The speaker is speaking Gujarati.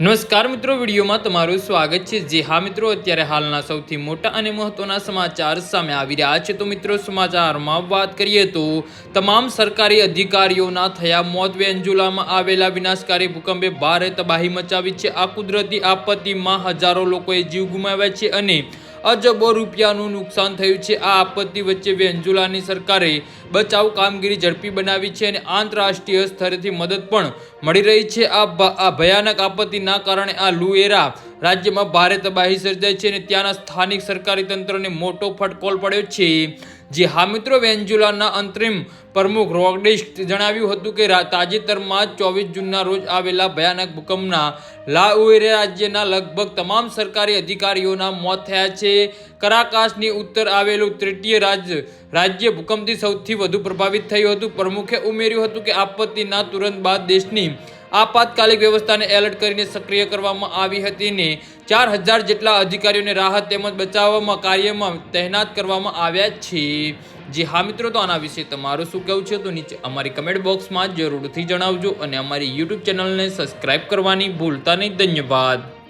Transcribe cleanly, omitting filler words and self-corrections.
નમસ્કાર મિત્રો, વિડીયોમાં તમારું સ્વાગત છે। જે હા મિત્રો, અત્યારે હાલના સૌથી મોટા અને મહત્વના સમાચાર સામે આવી રહ્યા છે। તો મિત્રો, સમાચારમાં વાત કરીએ તો તમામ સરકારી અધિકારીઓના થયા મોત। વેન્ઝુલામાં આવેલા વિનાશકારી ભૂકંપે ભારે તબાહી મચાવી છે। આ કુદરતી આપત્તિમાં હજારો લોકોએ જીવ ગુમાવ્યા છે અને અજબો રૂપિયાનું નુકસાન થયું છે। આ આપત્તિ વચ્ચે વેન્ઝુલાની સરકારે બચાવ કામગીરી ઝડપી બનાવી છે અને આંતરરાષ્ટ્રીય સ્તરેથી મદદ પણ મળી રહી છે। આ ભયાનક આપત્તિના કારણે આ લુએરા રાજ્યમાં ભારે તબાહી સર્જાઈ છે અને ત્યાંના સ્થાનિક સરકારી તંત્રને મોટો ફટકો પડ્યો છે। જે હા મિત્રો, વેન્ઝુલાના અંતરિમ પ્રમુખ રોડ્રિગ્સ જણાવ્યું હતું કે તાજેતરમાં 24 જૂનના રોજ આવેલા ભયાનક ભૂકંપના લાઉએરા રાજ્યના લગભગ તમામ સરકારી અધિકારીઓના મોત થયા છે। કરાકાસની ઉત્તર આવેલું તટીય રાજ્ય ભૂકંપથી સૌથી વધુ પ્રભાવિત થયું હતું। પ્રમુખે ઉમેર્યું હતું કે આપત્તિના તુરંત બાદ દેશની આપાતકાલિક વ્યવસ્થાને એલર્ટ કરીને સક્રિય કરવામાં આવી હતી અને 4000 જેટલા અધિકારીઓને રાહત તેમજ બચાવવામાં કાર્યમાં તૈનાત કરવામાં આવ્યા છે। જે હા મિત્રો, તો આના વિશે તમારું શું કહેવું છે તો નીચે અમારી કમેન્ટ બોક્સમાં જરૂરથી જણાવજો અને અમારી YouTube ચેનલને સબસ્ક્રાઇબ કરવાની ભૂલતા નહીં। ધન્યવાદ।